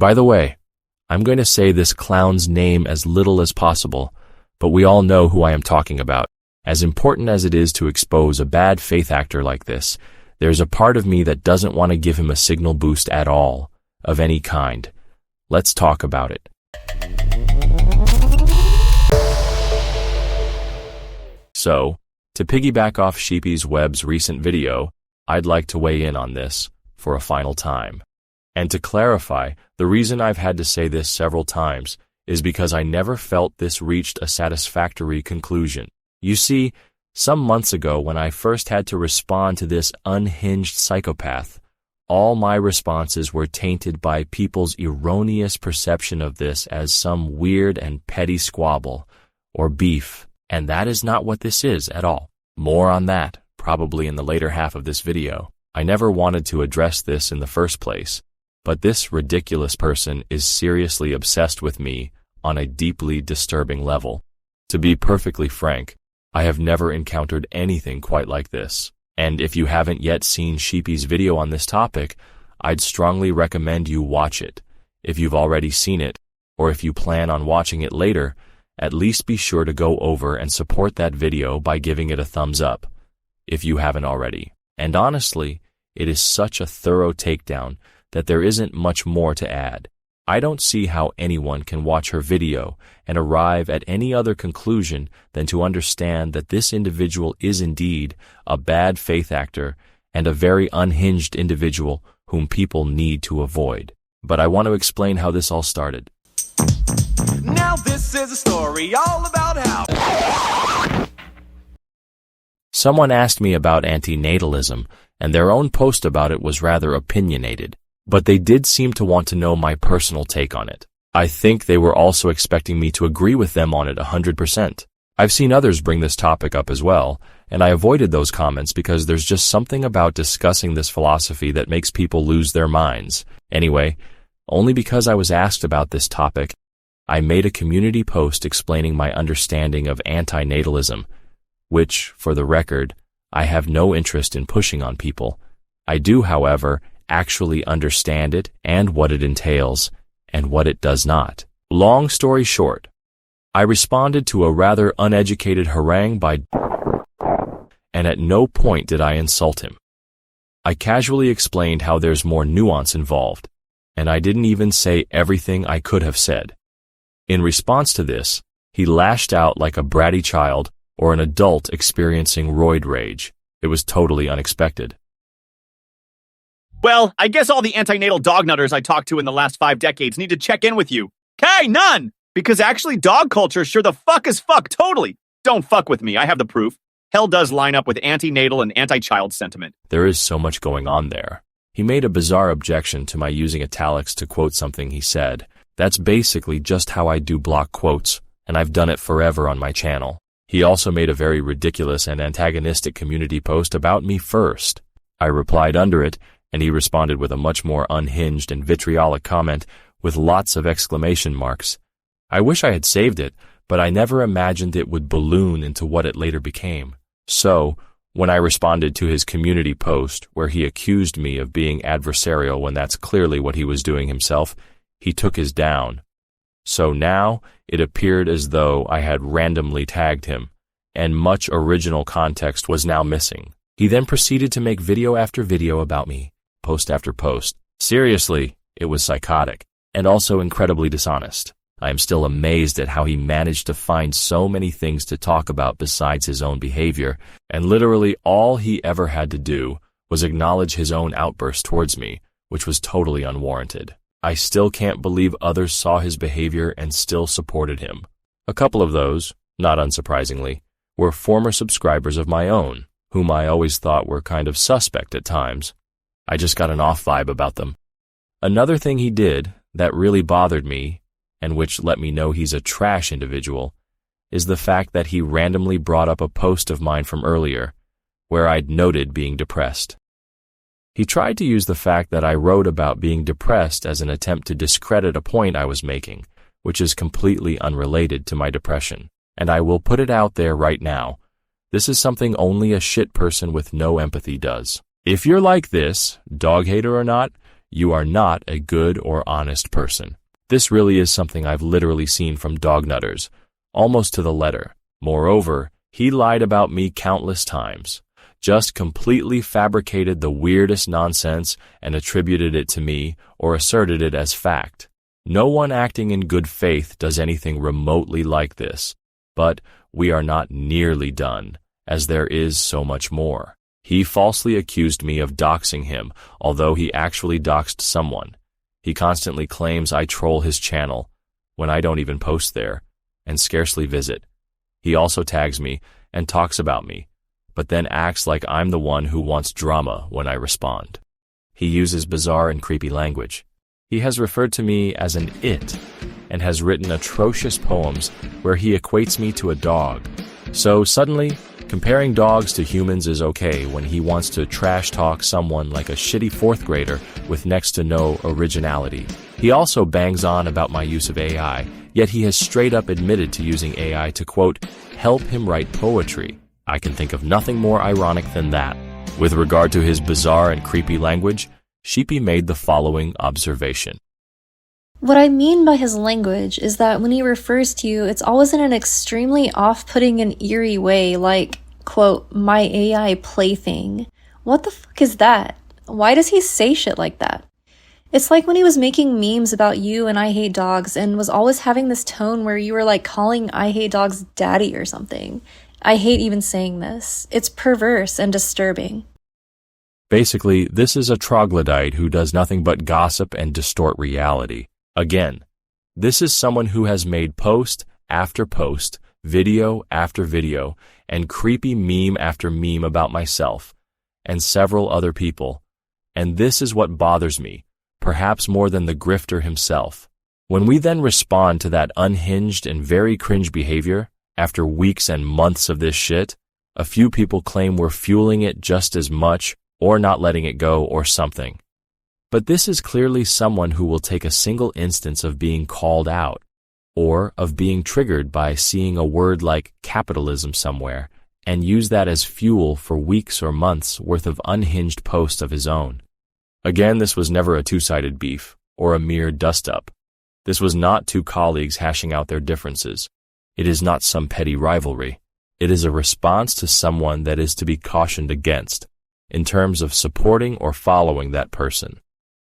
by the way, I'm going to say this clown's name as little as possible, but we all know who I am talking about. As important as it is to expose a bad faith actor like this, there's a part of me that doesn't want to give him a signal boost at all, of any kind. Let's talk about it. So, to piggyback off Sheepy's Web's recent video, I'd like to weigh in on this for a final time. And to clarify, the reason I've had to say this several times is because I never felt this reached a satisfactory conclusion. You see, some months ago when I first had to respond to this unhinged psychopath, all my responses were tainted by people's erroneous perception of this as some weird and petty squabble or beef, and that is not what this is at all. More on that, probably in the later half of this video. I never wanted to address this in the first place, but this ridiculous person is seriously obsessed with me on a deeply disturbing level. To be perfectly frank, I have never encountered anything quite like this, and if you haven't yet seen Sheepy's video on this topic, I'd strongly recommend you watch it. If you've already seen it, or if you plan on watching it later, at least be sure to go over and support that video by giving it a thumbs up, if you haven't already. And honestly, it is such a thorough takedown that there isn't much more to add. I don't see how anyone can watch her video and arrive at any other conclusion than to understand that this individual is indeed a bad faith actor and a very unhinged individual whom people need to avoid. But I want to explain how this all started. Now this is a story all about how... Someone asked me about antinatalism, and their own post about it was rather opinionated. But they did seem to want to know my personal take on it. I think they were also expecting me to agree with them on it 100%. I've seen others bring this topic up as well, and I avoided those comments because there's just something about discussing this philosophy that makes people lose their minds. Anyway, only because I was asked about this topic, I made a community post explaining my understanding of antinatalism, which, for the record, I have no interest in pushing on people. I do, however, actually understand it and what it entails and what it does not. Long story short, I responded to a rather uneducated harangue by and at no point did I insult him. I casually explained how there's more nuance involved, and I didn't even say everything I could have said. In response to this, he lashed out like a bratty child or an adult experiencing roid rage. It was totally unexpected. Well, I guess all the antinatal dog nutters I talked to in the last 5 decades need to check in with you. Okay, none! Because actually dog culture sure the fuck is fuck, totally. Don't fuck with me, I have the proof. Hell does line up with antinatal and anti-child sentiment. There is so much going on there. He made a bizarre objection to my using italics to quote something he said. That's basically just how I do block quotes, and I've done it forever on my channel. He also made a very ridiculous and antagonistic community post about me first. I replied under it, and he responded with a much more unhinged and vitriolic comment with lots of exclamation marks. I wish I had saved it, but I never imagined it would balloon into what it later became. So, when I responded to his community post, where he accused me of being adversarial when that's clearly what he was doing himself, he took his down. So now, it appeared as though I had randomly tagged him, and much original context was now missing. He then proceeded to make video after video about me, post after post. Seriously, it was psychotic, and also incredibly dishonest. I am still amazed at how he managed to find so many things to talk about besides his own behavior, and literally all he ever had to do was acknowledge his own outburst towards me, which was totally unwarranted. I still can't believe others saw his behavior and still supported him. A couple of those, not unsurprisingly, were former subscribers of my own, whom I always thought were kind of suspect at times. I just got an off vibe about them. Another thing he did that really bothered me, and which let me know he's a trash individual, is the fact that he randomly brought up a post of mine from earlier, where I'd noted being depressed. He tried to use the fact that I wrote about being depressed as an attempt to discredit a point I was making, which is completely unrelated to my depression. And I will put it out there right now. This is something only a shit person with no empathy does. If you're like this, dog hater or not, You are not a good or honest person. This really is something I've literally seen from dog nutters, almost to the letter. Moreover, he lied about me countless times, just completely fabricated the weirdest nonsense and attributed it to me or asserted it as fact. No one acting in good faith does anything remotely like this, but we are not nearly done, as there is so much more. He falsely accused me of doxing him, although he actually doxed someone. He constantly claims I troll his channel, when I don't even post there, and scarcely visit. He also tags me and talks about me, but then acts like I'm the one who wants drama when I respond. He uses bizarre and creepy language. He has referred to me as an it, and has written atrocious poems where he equates me to a dog. So suddenly, comparing dogs to humans is okay when he wants to trash talk someone like a shitty fourth grader with next to no originality. He also bangs on about my use of AI, yet he has straight up admitted to using AI to, quote, help him write poetry. I can think of nothing more ironic than that. With regard to his bizarre and creepy language, Sheepy made the following observation. What I mean by his language is that when he refers to you, it's always in an extremely off-putting and eerie way, like, quote, my AI plaything. What the fuck is that? Why does he say shit like that? It's like when he was making memes about you and I Hate Dogs and was always having this tone where you were like calling I Hate Dogs daddy or something. I hate even saying this. It's perverse and disturbing. Basically, this is a troglodyte who does nothing but gossip and distort reality. Again, this is someone who has made post after post, video after video, and creepy meme after meme about myself and several other people. And this is what bothers me, perhaps more than the grifter himself. When we then respond to that unhinged and very cringe behavior, after weeks and months of this shit, a few people claim we're fueling it just as much or not letting it go or something. But this is clearly someone who will take a single instance of being called out or of being triggered by seeing a word like capitalism somewhere and use that as fuel for weeks or months worth of unhinged posts of his own. Again, this was never a two-sided beef or a mere dust-up. This was not two colleagues hashing out their differences. It is not some petty rivalry. It is a response to someone that is to be cautioned against in terms of supporting or following that person.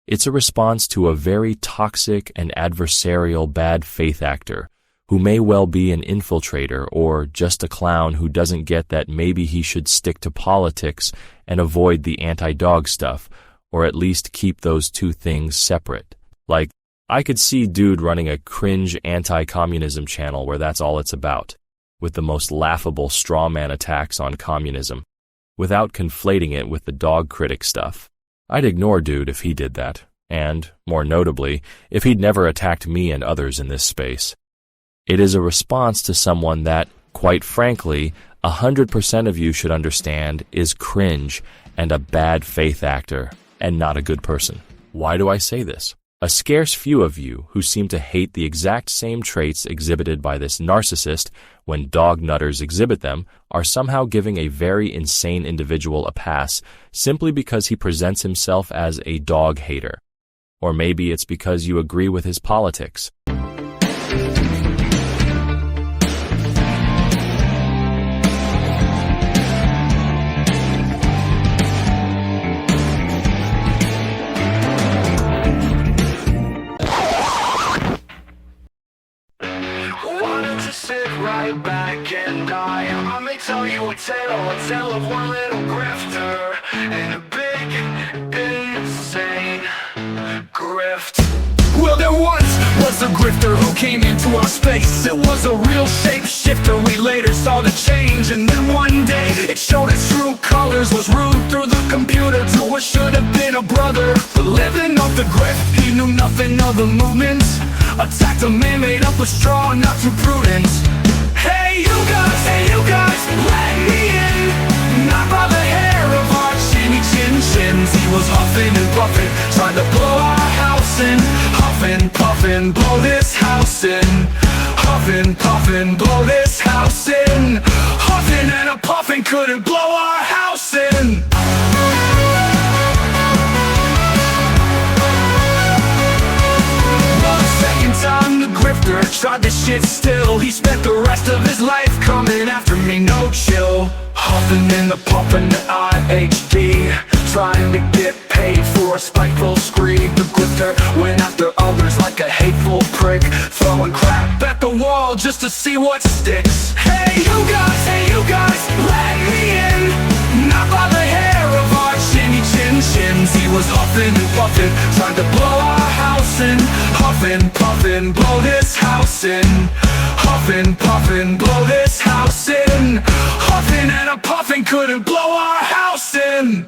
It's a response to a very toxic and adversarial bad faith actor who may well be an infiltrator or just a clown who doesn't get that maybe he should stick to politics and avoid the anti-dog stuff, or at least keep those two things separate. Like, I could see dude running a cringe anti-communism channel where that's all it's about, with the most laughable straw man attacks on communism, without conflating it with the dog critic stuff. I'd ignore dude if he did that, and, more notably, if he'd never attacked me and others in this space. It is a response to someone that, quite frankly, 100% of you should understand is cringe and a bad faith actor, and not a good person. Why do I say this? A scarce few of you who seem to hate the exact same traits exhibited by this narcissist when dog nutters exhibit them are somehow giving a very insane individual a pass simply because he presents himself as a dog hater. Or maybe it's because you agree with his politics. Sit right back and I may tell you a tale of one little grifter and a big, insane grift. Well, there once was a grifter who came into our space. It was a real shapeshifter, we later saw the change. And then one day, it showed its true colors. Was rude through the computer to what should have been a brother. But living off the grift, he knew nothing of the movement. Attacked a man made up of straw, not too prudent. Hey you guys, let me in. Not by the hair of our chinny chin chins. He was huffing and puffing, trying to blow our house in. Huffing, puffing, blow this house in. Huffing, puffing, blow this house in. Huffing and a puffing couldn't blow our house in. tried this shit still. He spent the rest of his life coming after me, no chill. Huffing in the puffin' IHD, trying to get paid for a spiteful screed. The grifter went after others like a hateful prick, throwing crap at the wall just to see what sticks. Hey you guys, let me in. Not by the hair of our chinny chin chins. He was huffing and puffing, trying to blow our house in. Huffing, puffing, blow this house in. Huffing, puffing, blow this house in. Huffing and a puffing couldn't blow our house in.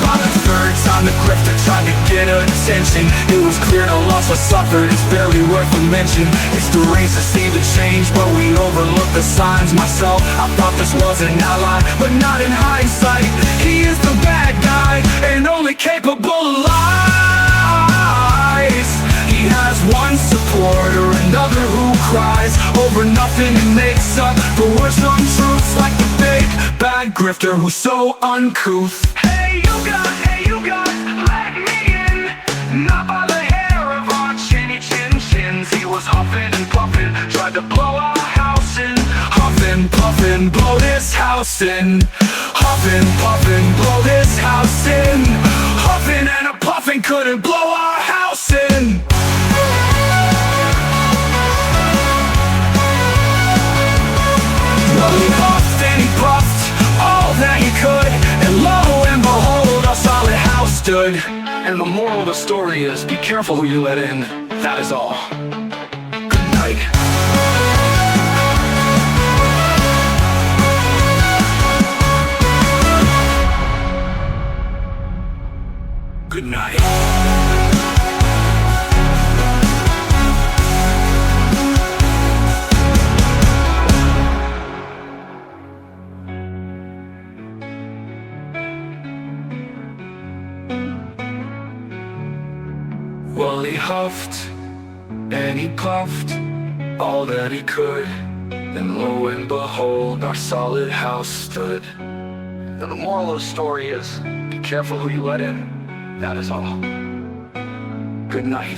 By the third time the grifter tried to get attention, it was clear the loss was suffered, it's barely worth a mention. History's deceived and changed, but we overlooked the signs. Myself, I thought this was an ally, but not in hindsight. He is the bad guy, and only capable of lies. He has one supporter, another who cries over nothing and makes up for worse untruths, like the fake bad grifter who's so uncouth. Hey you guys, let me in. Not by the hair of our chinny chin chins. He was huffing and puffing, tried to blow our house in. Huffing, puffing, blow this house in. Huffing, puffing, blow this house in. Huffing and a puffing couldn't blow our house in. Well, he huffed and he puffed all that he could, and lo and behold, our solid house stood. And the moral of the story is, be careful who you let in. That is all. Good night. Good night. Well, he huffed and he puffed all that he could, and lo and behold, our solid house stood. And the moral of the story is, be careful who you let in. That is all. Good night.